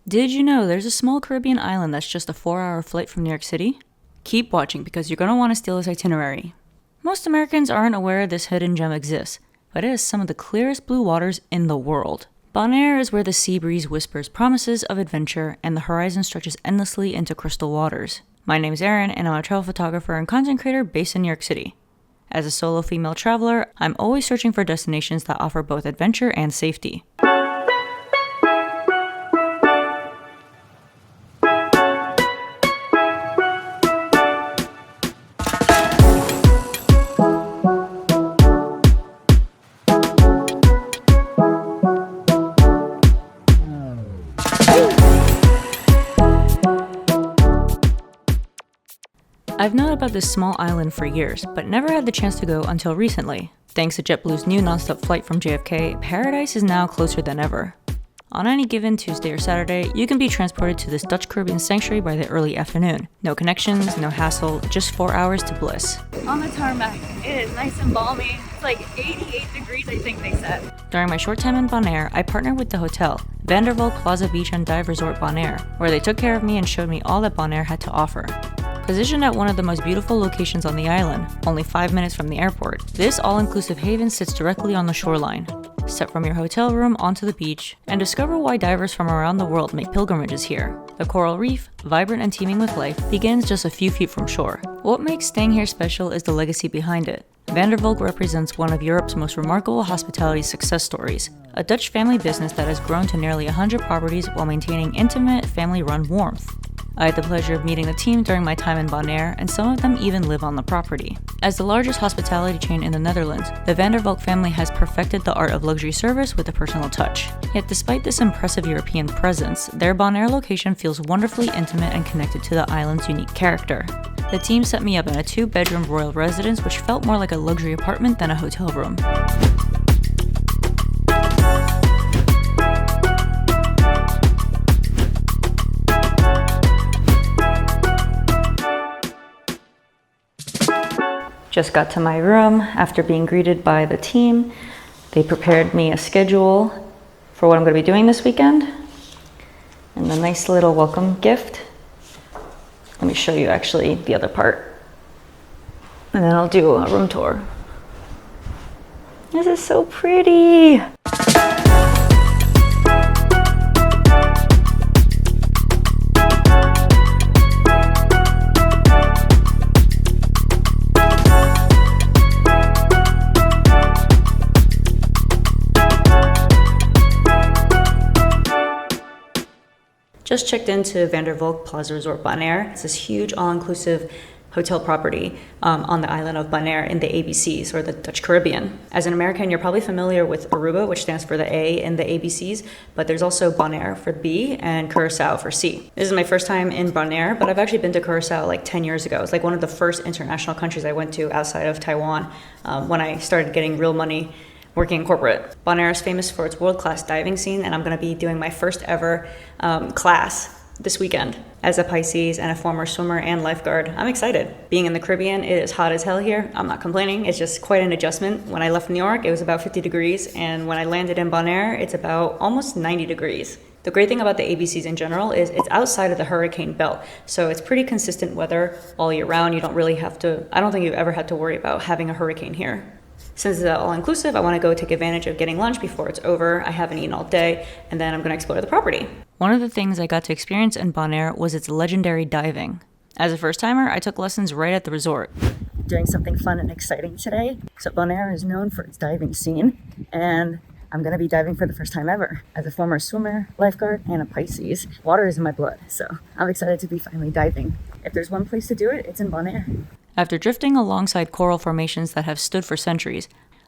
Did you know there's a small Caribbean island that's just a 4-hour flight from New York City? Keep watching because you're going to want to steal this itinerary. Most Americans aren't aware this hidden gem exists, but it has some of the clearest blue waters in the world. Bonaire is where the sea breeze whispers promises of adventure and the horizon stretches endlessly into crystal waters. My name's Erin and I'm a travel photographer and content creator based in New York City. As a solo female traveler, I'm always searching for destinations that offer both adventure and safety. I've known about this small island for years, but never had the chance to go until recently. Thanks to JetBlue's new nonstop flight from JFK, paradise is now closer than ever. On any given Tuesday or Saturday, you can be transported to this Dutch Caribbean sanctuary by the early afternoon. No connections, no hassle, just 4 hours to bliss. On the tarmac, it is nice and balmy. It's like 88 degrees, I think they said. During my short time in Bonaire, I partnered with the hotel, Vandervalk Plaza Beach and Dive Resort Bonaire, where they took care of me and showed me all that Bonaire had to offer. Positioned at one of the most beautiful locations on the island, only 5 minutes from the airport, this all-inclusive haven sits directly on the shoreline. Step from your hotel room onto the beach and discover why divers from around the world make pilgrimages here. The coral reef, vibrant and teeming with life, begins just a few feet from shore. What makes staying here special is the legacy behind it. Vandervalk represents one of Europe's most remarkable hospitality success stories, a Dutch family business that has grown to nearly 100 properties while maintaining intimate, family-run warmth. I had the pleasure of meeting the team during my time in Bonaire, and some of them even live on the property. As the largest hospitality chain in the Netherlands, the Vandervalk family has perfected the art of luxury service with a personal touch. Yet despite this impressive European presence, their Bonaire location feels wonderfully intimate and connected to the island's unique character. The team set me up in a 2-bedroom royal residence which felt more like a luxury apartment than a hotel room. Just got to my room after being greeted by the team. They prepared me a schedule for what I'm going to be doing this weekend and a nice little welcome gift. Let me show you actually the other part and then I'll do a room tour. This is so pretty. Just checked into Vandervalk Plaza Resort Bonaire. It's this huge all-inclusive hotel property on the island of Bonaire in the ABCs, or the Dutch Caribbean. As an American, you're probably familiar with Aruba, which stands for the A in the ABCs, but there's also Bonaire for B and Curaçao for C. This is my first time in Bonaire, but I've actually been to Curaçao like 10 years ago. It's like one of the first international countries I went to outside of Taiwan when I started getting real money working in corporate. Bonaire is famous for its world-class diving scene, and I'm gonna be doing my first ever class this weekend. As a Pisces and a former swimmer and lifeguard, I'm excited. Being in the Caribbean, it is hot as hell here. I'm not complaining, it's just quite an adjustment. When I left New York, it was about 50 degrees, and when I landed in Bonaire, it's about almost 90 degrees. The great thing about the ABCs in general is it's outside of the hurricane belt, so it's pretty consistent weather all year round. You don't really have to, I don't think you've ever had to worry about having a hurricane here. Since it's all-inclusive, I want to go take advantage of getting lunch before it's over. I haven't eaten all day, and then I'm going to explore the property. One of the things I got to experience in Bonaire was its legendary diving. As a first-timer, I took lessons right at the resort. Doing something fun and exciting today. So Bonaire is known for its diving scene, and I'm going to be diving for the first time ever. As a former swimmer, lifeguard, and a Pisces, water is in my blood, so I'm excited to be finally diving. If there's one place to do it, it's in Bonaire. After drifting alongside coral formations that have stood for centuries,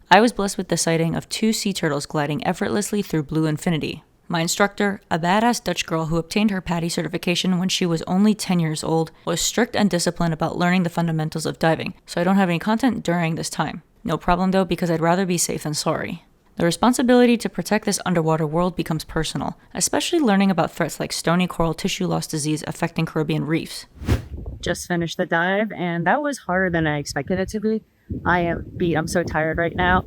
I was blessed with the sighting of 2 sea turtles gliding effortlessly through blue infinity. My instructor, a badass Dutch girl who obtained her PADI certification when she was only 10 years old, was strict and disciplined about learning the fundamentals of diving, so I don't have any content during this time. No problem though, because I'd rather be safe than sorry. The responsibility to protect this underwater world becomes personal, especially learning about threats like stony coral tissue loss disease affecting Caribbean reefs. Just finished the dive, and that was harder than I expected it to be. I am beat. I'm so tired right now,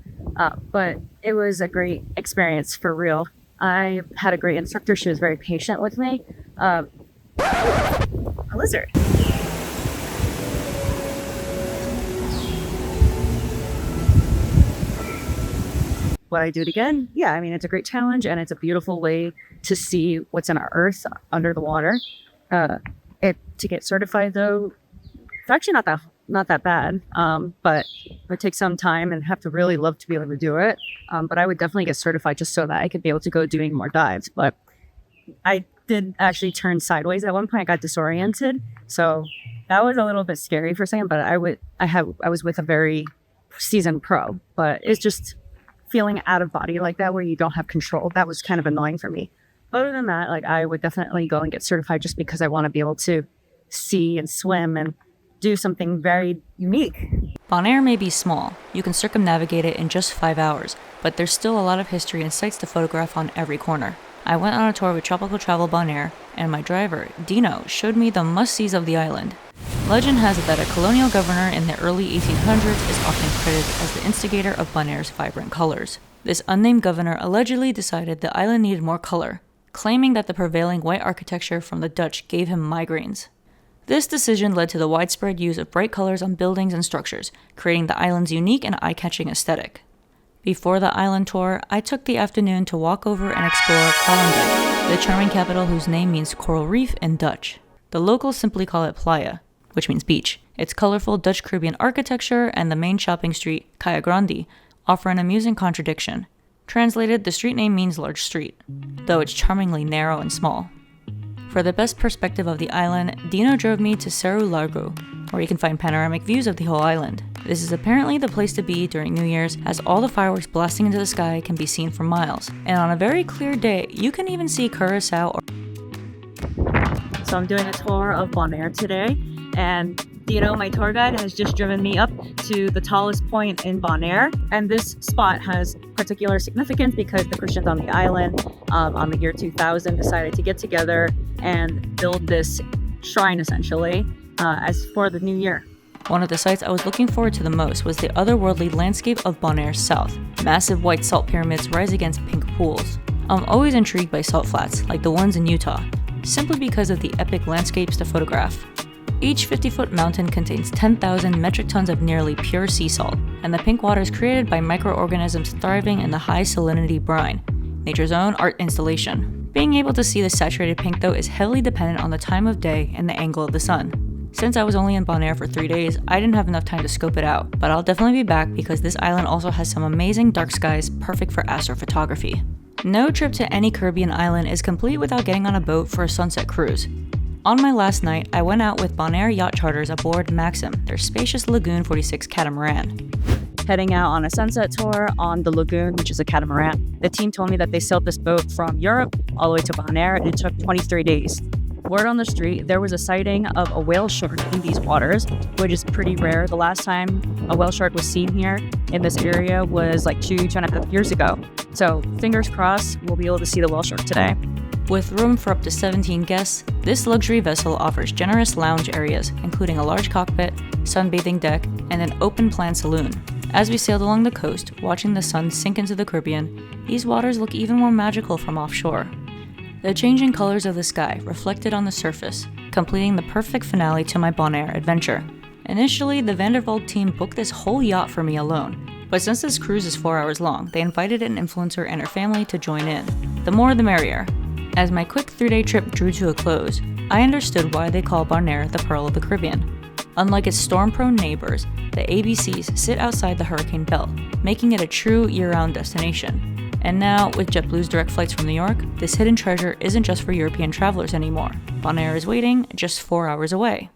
but it was a great experience for real. I had a great instructor. She was very patient with me. A lizard. Would I do it again? Yeah, I mean, it's a great challenge and it's a beautiful way to see what's in our earth under the water. To get certified though, it's actually not that bad, but it would take some time and have to really love to be able to do it. But I would definitely get certified just so that I could be able to go doing more dives. But I did actually turn sideways at one point. I got disoriented, so that was a little bit scary for a second. But I was with a very seasoned pro, but it's just feeling out of body like that where you don't have control. That was kind of annoying for me. Other than that, like I would definitely go and get certified just because I want to be able to see and swim and do something very unique. Bonaire may be small. You can circumnavigate it in just 5 hours, but there's still a lot of history and sights to photograph on every corner. I went on a tour with Tropical Travel Bonaire, and my driver, Dino, showed me the must-sees of the island. Legend has it that a colonial governor in the early 1800s is often credited as the instigator of Bonaire's vibrant colors. This unnamed governor allegedly decided the island needed more color, claiming that the prevailing white architecture from the Dutch gave him migraines. This decision led to the widespread use of bright colors on buildings and structures, creating the island's unique and eye-catching aesthetic. Before the island tour, I took the afternoon to walk over and explore Calendar, the charming capital whose name means coral reef in Dutch. The locals simply call it Playa, which means beach. Its colorful Dutch Caribbean architecture and the main shopping street, Calle Grande, offer an amusing contradiction. Translated, the street name means large street, though it's charmingly narrow and small. For the best perspective of the island, Dino drove me to Cerro Largo, where you can find panoramic views of the whole island. This is apparently the place to be during New Year's, as all the fireworks blasting into the sky can be seen for miles. And on a very clear day, you can even see Curacao. So I'm doing a tour of Bonaire today, and Dino, my tour guide, has just driven me up to the tallest point in Bonaire. And this spot has particular significance because the Christians on the island, on the year 2000, decided to get together and build this shrine, essentially, as for the new year. One of the sights I was looking forward to the most was the otherworldly landscape of Bonaire's south. Massive white salt pyramids rise against pink pools. I'm always intrigued by salt flats, like the ones in Utah, simply because of the epic landscapes to photograph. Each 50-foot mountain contains 10,000 metric tons of nearly pure sea salt, and the pink water is created by microorganisms thriving in the high salinity brine, nature's own art installation. Being able to see the saturated pink, though, is heavily dependent on the time of day and the angle of the sun. Since I was only in Bonaire for 3 days, I didn't have enough time to scope it out, but I'll definitely be back because this island also has some amazing dark skies perfect for astrophotography. No trip to any Caribbean island is complete without getting on a boat for a sunset cruise. On my last night, I went out with Bonaire Yacht Charters aboard Maxim, their spacious Lagoon 46 catamaran. Heading out on a sunset tour on the Lagoon, which is a catamaran. The team told me that they sailed this boat from Europe all the way to Bonaire, and it took 23 days. Word on the street, there was a sighting of a whale shark in these waters, which is pretty rare. The last time a whale shark was seen here in this area was like 2.5 years ago. So fingers crossed, we'll be able to see the whale shark today. With room for up to 17 guests, this luxury vessel offers generous lounge areas, including a large cockpit, sunbathing deck, and an open-plan saloon. As we sailed along the coast, watching the sun sink into the Caribbean, these waters look even more magical from offshore. The changing colors of the sky reflected on the surface, completing the perfect finale to my Bonaire adventure. Initially, the Vandervold team booked this whole yacht for me alone, but since this cruise is 4 hours long, they invited an influencer and her family to join in. The more the merrier. As my quick 3-day trip drew to a close, I understood why they call Bonaire the Pearl of the Caribbean. Unlike its storm-prone neighbors, the ABCs sit outside the hurricane belt, making it a true year-round destination. And now, with JetBlue's direct flights from New York, this hidden treasure isn't just for European travelers anymore. Bonaire is waiting just 4 hours away.